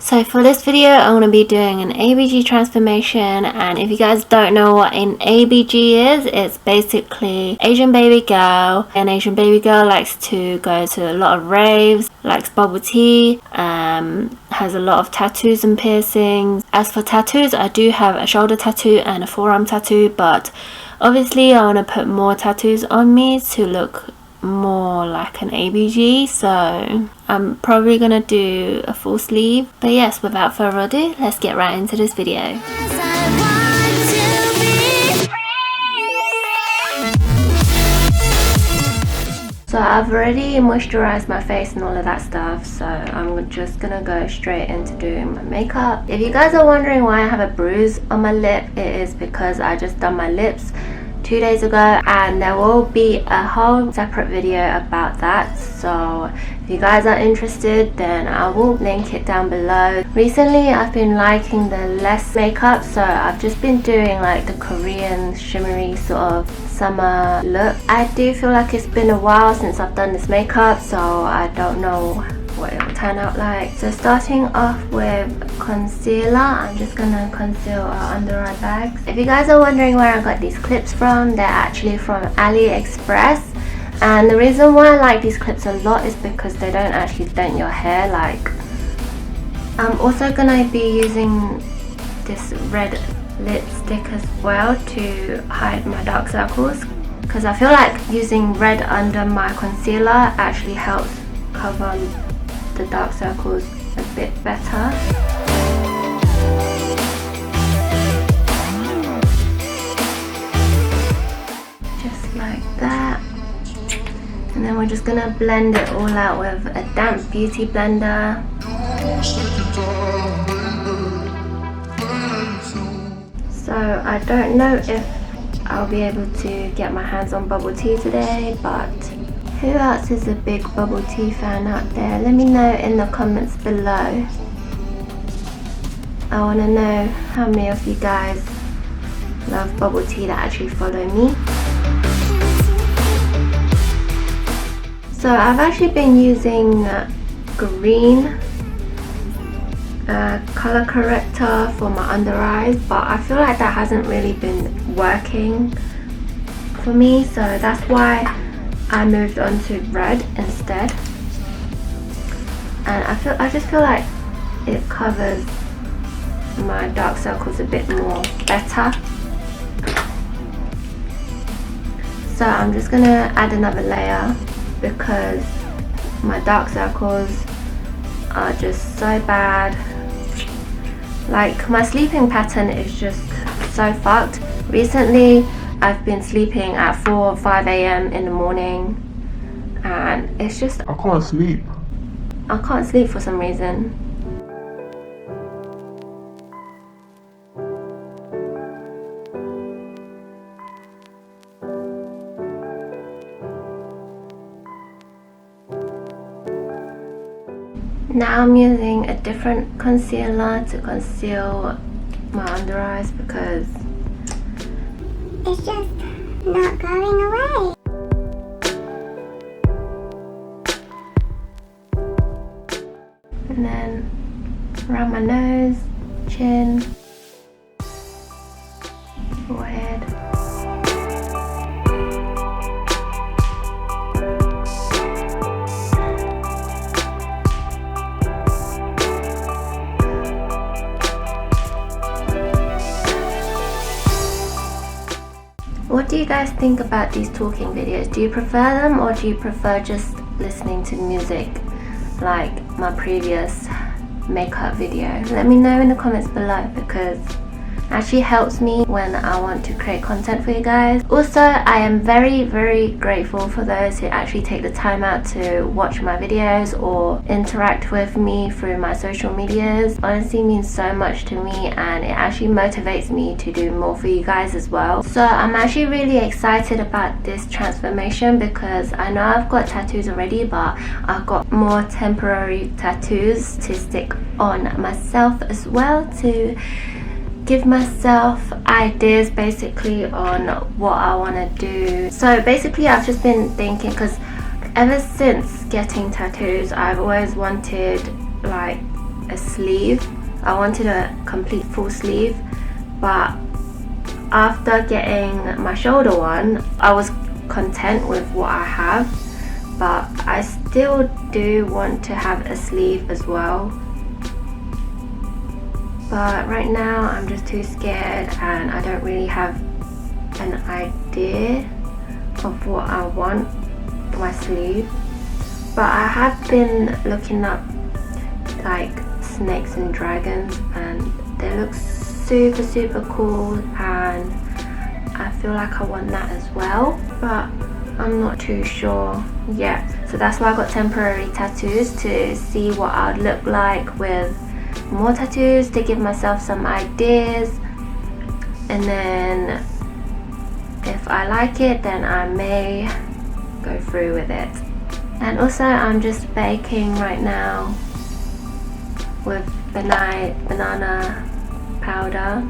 So for this video, I'm going to be doing an ABG transformation, and if you guys don't know what an ABG is, it's basically Asian baby girl. An Asian baby girl likes to go to a lot of raves, likes bubble tea, has a lot of tattoos and piercings. As for tattoos, I do have a shoulder tattoo and a forearm tattoo, but obviously I want to put more tattoos on me to look more like an ABG, so I'm probably gonna do a full sleeve. But yes, without further ado, let's get right into this video. So I've already moisturized my face and all of that stuff, so I'm just gonna go straight into doing my makeup. If you guys are wondering why I have a bruise on my lip, it is because I just done my lips 2 days ago, and there will be a whole separate video about that, so if you guys are interested, then I will link it down below. Recently I've been liking the less makeup, so I've just been doing like the Korean shimmery sort of summer look. I do feel like it's been a while since I've done this makeup, so I don't know what it will turn out like. So starting off with concealer, I'm just gonna conceal our under eye bags. If you guys are wondering where I got these clips from, they're actually from AliExpress, and the reason why I like these clips a lot is because they don't actually dent your hair. Like, I'm also gonna be using this red lipstick as well to hide my dark circles, because I feel like using red under my concealer actually helps cover the dark circles a bit better. Just like that. And then we're just gonna blend it all out with a damp beauty blender. So I don't know if I'll be able to get my hands on bubble tea today, but who else is a big bubble tea fan out there? Let me know in the comments below. I want to know how many of you guys love bubble tea that actually follow me. So I've actually been using green color corrector for my under eyes, but I feel like that hasn't really been working for me, so that's why I moved on to red instead. And I just feel like it covers my dark circles a bit more better. So I'm just gonna add another layer because my dark circles are just so bad. Like, my sleeping pattern is just so fucked. Recently I've been sleeping at 4 or 5 a.m. in the morning, and it's just I can't sleep for some reason. Now I'm using a different concealer to conceal my under eyes because it's just not going away. And then around my nose, chin, forehead. What do you guys think about these talking videos? Do you prefer them, or do you prefer just listening to music like my previous makeup video? Let me know in the comments below, because it actually helps me when I want to create content for you guys. Also, I am very grateful for those who actually take the time out to watch my videos or interact with me through my social medias. Honestly means so much to me, and it actually motivates me to do more for you guys as well. So I'm actually really excited about this transformation because I know I've got tattoos already, but I've got more temporary tattoos to stick on myself as well, to give myself ideas basically on what I want to do. So basically I've just been thinking, because ever since getting tattoos I've always wanted like a sleeve. I wanted a complete full sleeve, but after getting my shoulder one, I was content with what I have, but I still do want to have a sleeve as well. But right now I'm just too scared and I don't really have an idea of what I want for my sleeve. But I have been looking up like snakes and dragons, and they look super cool, and I feel like I want that as well, but I'm not too sure yet. So that's why I got temporary tattoos, to see what I'd look like with more tattoos, to give myself some ideas, and then if I like it, then I may go through with it. And also I'm just baking right now with banana powder.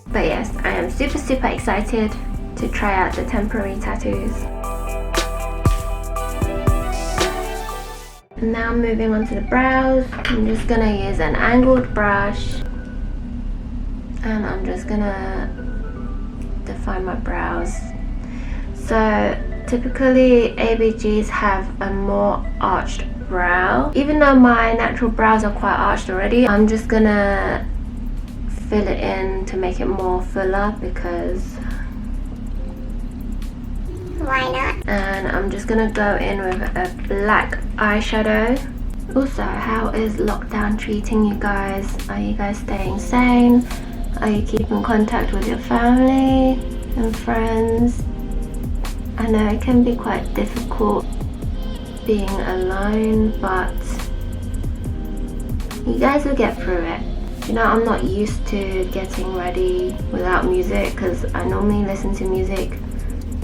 But yes, I am super excited to try out the temporary tattoos. Now moving on to the brows, I'm just gonna use an angled brush and I'm just gonna define my brows. So typically ABGs have a more arched brow. Even though my natural brows are quite arched already, I'm just gonna fill it in to make it more fuller, because why not? And I'm just gonna go in with a black eyeshadow. Also, how is lockdown treating you guys? Are you guys staying sane? Are you keeping contact with your family and friends? I know it can be quite difficult being alone, but you guys will get through it. You know, I'm not used to getting ready without music, because I normally listen to music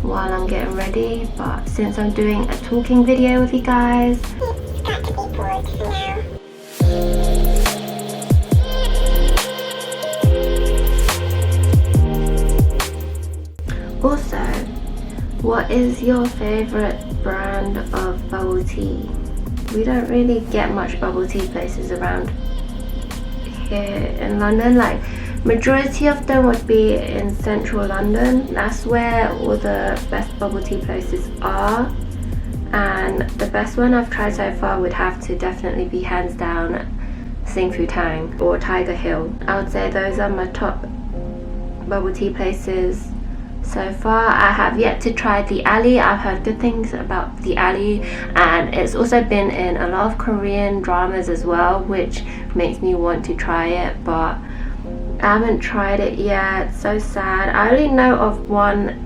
while I'm getting ready, but since I'm doing a talking video with you guys, it's got to be bored now. Also, what is your favorite brand of bubble tea? We don't really get much bubble tea places around here in London. Like, majority of them would be in central London. That's where all the best bubble tea places are, and the best one I've tried so far would have to definitely be hands down Sing Fu Tang or Tiger Hill. I would say those are my top bubble tea places so far. I have yet to try the Alley. I've heard good things about the Alley, and it's also been in a lot of Korean dramas as well, which makes me want to try it, but I haven't tried it yet. So sad. I only know of one,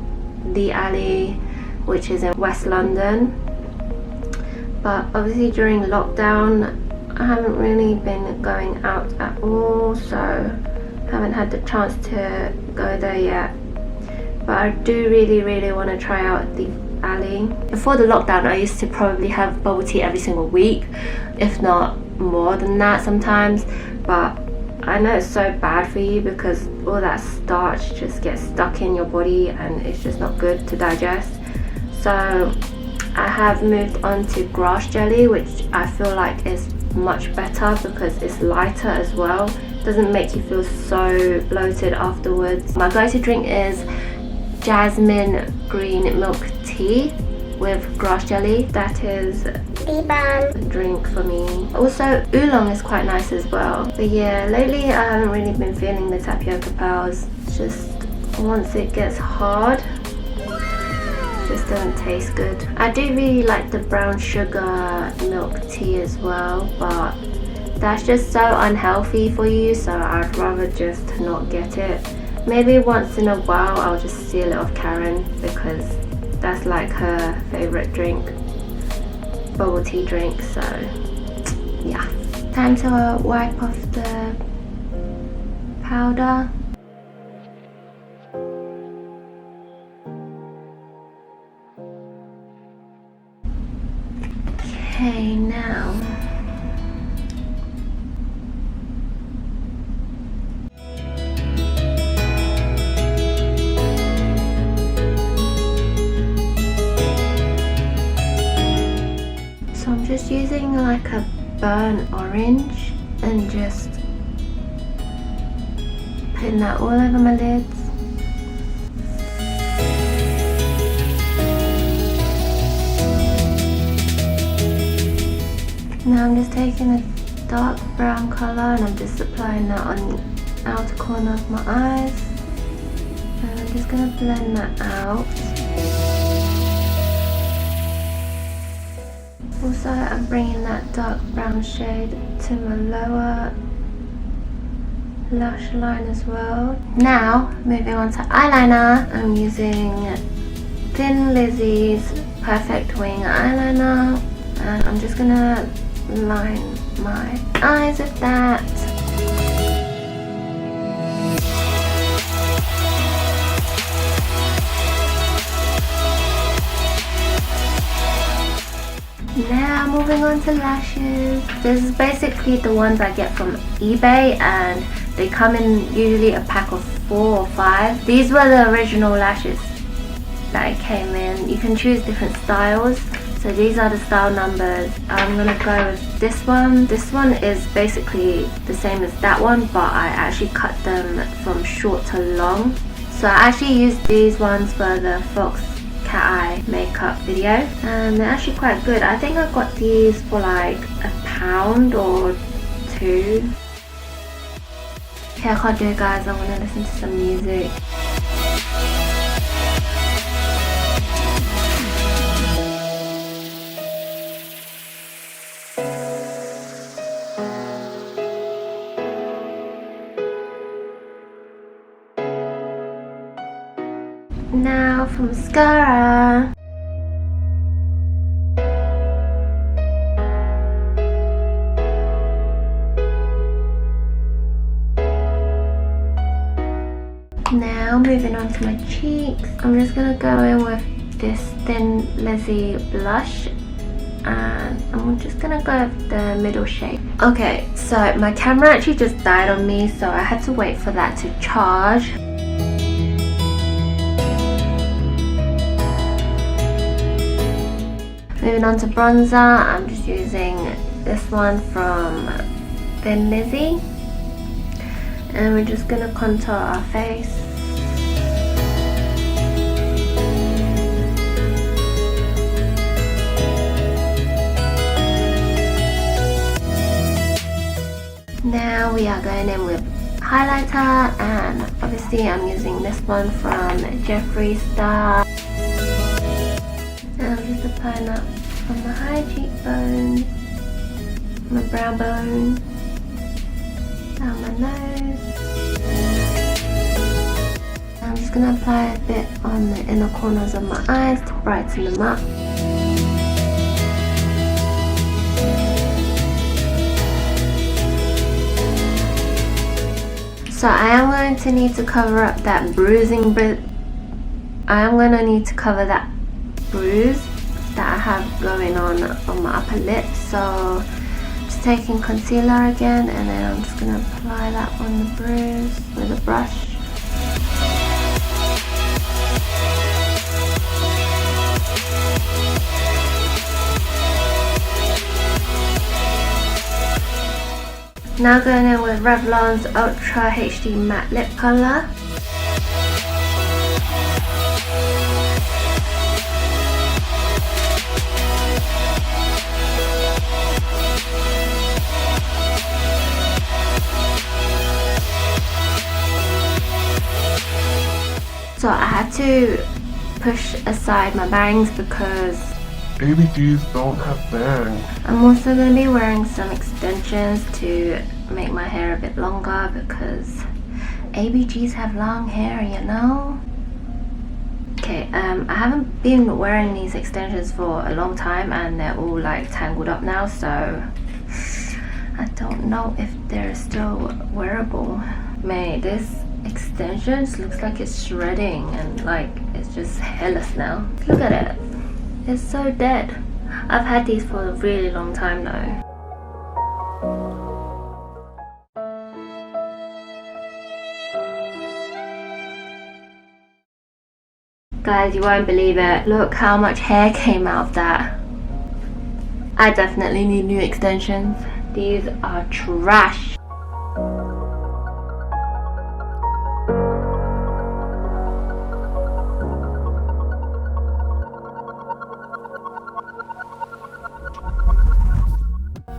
the Alley, which is in West London, but obviously during lockdown I haven't really been going out at all, so haven't had the chance to go there yet. But I do really want to try out the Alley. Before the lockdown, I used to probably have bubble tea every single week, if not more than that sometimes, but I know it's so bad for you because all that starch just gets stuck in your body and it's just not good to digest. So I have moved on to grass jelly, which I feel like is much better because it's lighter as well. It doesn't make you feel so bloated afterwards. My go-to drink is jasmine green milk tea with grass jelly. That is the bomb drink for me. Also oolong is quite nice as well. But yeah, lately I haven't really been feeling the tapioca pearls. Just once it gets hard, it just doesn't taste good. I do really like the brown sugar milk tea as well, but that's just so unhealthy for you, so I'd rather just not get it. Maybe once in a while I'll just steal it off Karen because that's like her favorite drink, bubble tea drink. So yeah, time to wipe off the powder. Okay, now I'm just using like a burnt orange and just putting that all over my lids. Now I'm just taking a dark brown colour and I'm just applying that on the outer corner of my eyes. And I'm just going to blend that out. Also, I'm bringing that dark brown shade to my lower lash line as well. Now, moving on to eyeliner, I'm using Thin Lizzy's Perfect Wing eyeliner, and I'm just gonna line my eyes with that. Now moving on to lashes. This is basically the ones I get from eBay, and they come in usually a pack of 4 or 5. These were the original lashes that came in. You can choose different styles. So these are the style numbers. I'm gonna go with this one. This one is basically the same as that one, but I actually cut them from short to long. So I actually used these ones for the Fox Cat Eye makeup video, and they're actually quite good. I think I got these for like £1 or £2. Okay, I can't do it, guys. I want to listen to some music. Now for mascara. Now moving on to my cheeks, I'm just gonna go in with this Thin Lizzy blush, and I'm just gonna go with the middle shade. Okay, so my camera actually just died on me, so I had to wait for that to charge. Moving on to bronzer, I'm just using this one from Thin Lizzy, and we're just gonna contour our face. Now we are going in with highlighter, and obviously I'm using this one from Jeffreestar. And I'm just applying that on my high cheekbone, my brow bone, down my nose. I'm just going to apply a bit on the inner corners of my eyes to brighten them up. So I am going to need to cover up that bruising bit. I am going to need to cover that bruise that I have going on my upper lip. So just taking concealer again, and then I'm just going to apply that on the bruise with a brush. Now going in with Revlon's Ultra HD Matte Lip Color. So I had to push aside my bangs because ABGs don't have bangs. I'm also going to be wearing some extensions to make my hair a bit longer, because ABGs have long hair, you know. Okay, I haven't been wearing these extensions for a long time, and they're all like tangled up now, so I don't know if they're still wearable. Mate, this extensions looks like it's shredding, and like it's just hairless now. Look at it. It's so dead. I've had these for a really long time though. Guys, you won't believe it. Look how much hair came out of that. I definitely need new extensions. These are trash.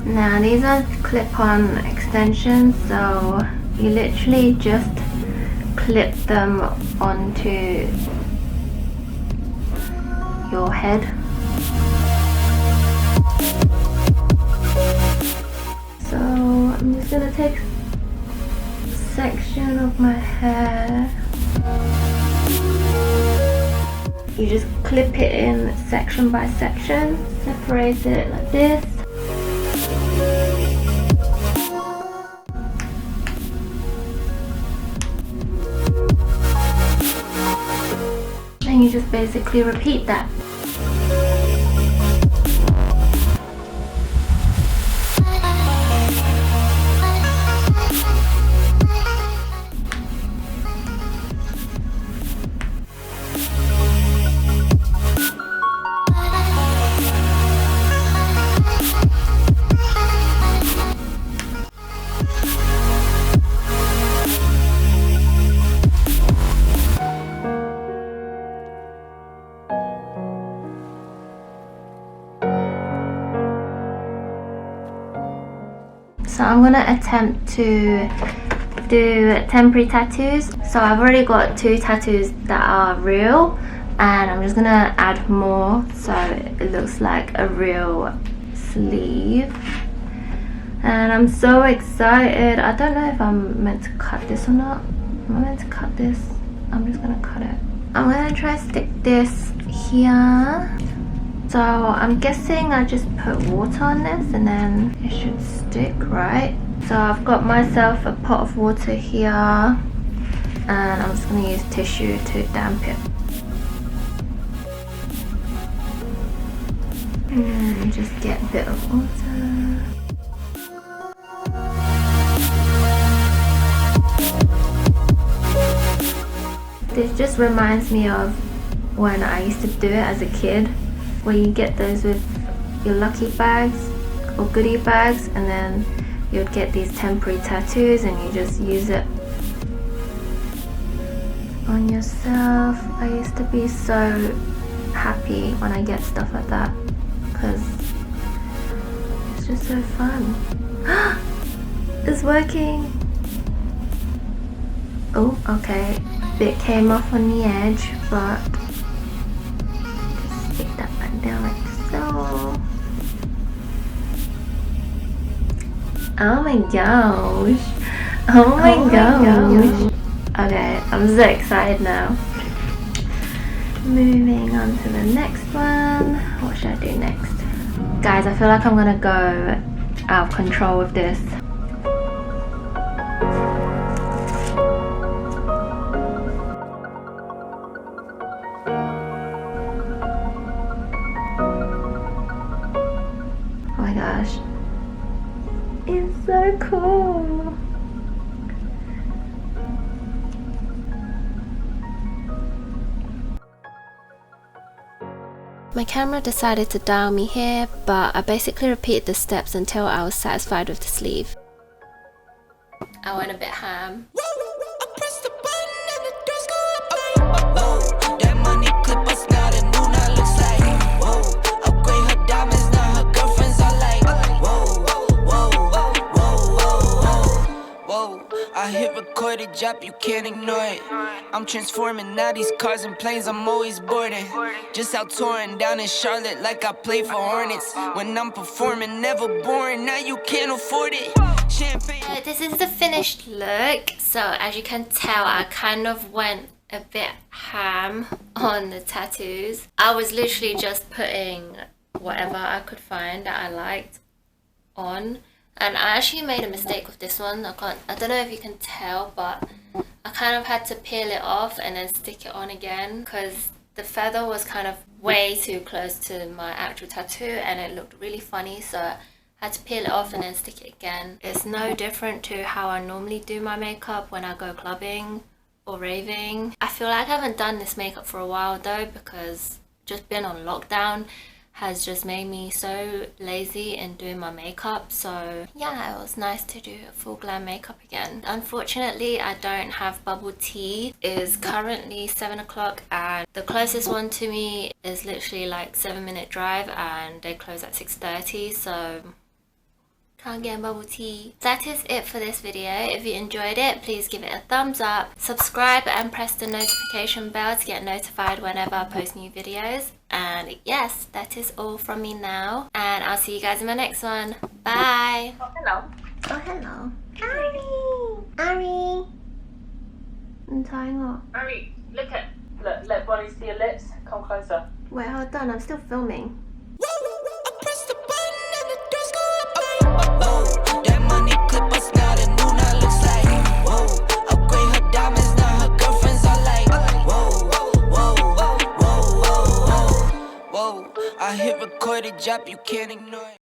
Now these are clip-on extensions, so you literally just clip them onto your head. So I'm just gonna take a section of my hair. You just clip it in section by section, separate it like this. And you just basically repeat that. So I'm gonna attempt to do temporary tattoos. So I've already got 2 tattoos that are real, and I'm just gonna add more so it looks like a real sleeve. And I'm so excited. I don't know if I'm meant to cut this or not. Am I meant to cut this? I'm just gonna cut it. I'm gonna try to stick this here. So I'm guessing I just put water on this and then it should stick, right? So I've got myself a pot of water here, and I'm just going to use tissue to damp it. And just get a bit of water. This just reminds me of when I used to do it as a kid, where you get those with your lucky bags or goodie bags, and then you'd get these temporary tattoos and you just use it on yourself. I used to be so happy when I get stuff like that because it's just so fun. It's working. Oh, okay. Bit came off on the edge, but just stick that back down like so. Oh my gosh. Oh my gosh. Okay, I'm so excited now. Moving on to the next one. What should I do next? Guys, I feel like I'm gonna go out of control with this. Oh my gosh. It's so cool. My camera decided to dial me here, but I basically repeated the steps until I was satisfied with the sleeve. I went a bit ham. I hit record it, drop, you can't ignore it. I'm transforming now these cars and planes, I'm always boarding. Just out touring down in Charlotte like I play for Hornets. When I'm performing, never boring, now you can't afford it. Champagne. This is the finished look. So as you can tell, I kind of went a bit ham on the tattoos. I was literally just putting whatever I could find that I liked on. And I actually made a mistake with this one. I don't know if you can tell, but I kind of had to peel it off and then stick it on again because the feather was kind of way too close to my actual tattoo and it looked really funny, so I had to peel it off and then stick it again. It's no different to how I normally do my makeup when I go clubbing or raving. I feel like I haven't done this makeup for a while though because just been on lockdown. has just made me so lazy in doing my makeup. So yeah, it was nice to do a full glam makeup again. Unfortunately, I don't have bubble tea. It is currently 7 o'clock and the closest one to me is literally like 7-minute drive and they close at 6:30, so can't get bubble tea. That is it for this video. If you enjoyed it, please give it a thumbs up, subscribe and press the notification bell to get notified whenever I post new videos. And yes, that is all from me now, and I'll see you guys in my next one. Bye. Oh, hello. Oh, hello. Ari! Ari! I'm tying up. Ari, look, let Bonnie see your lips. Come closer. Wait, hold on, I'm still filming. I hit record a drop, you can't ignore it.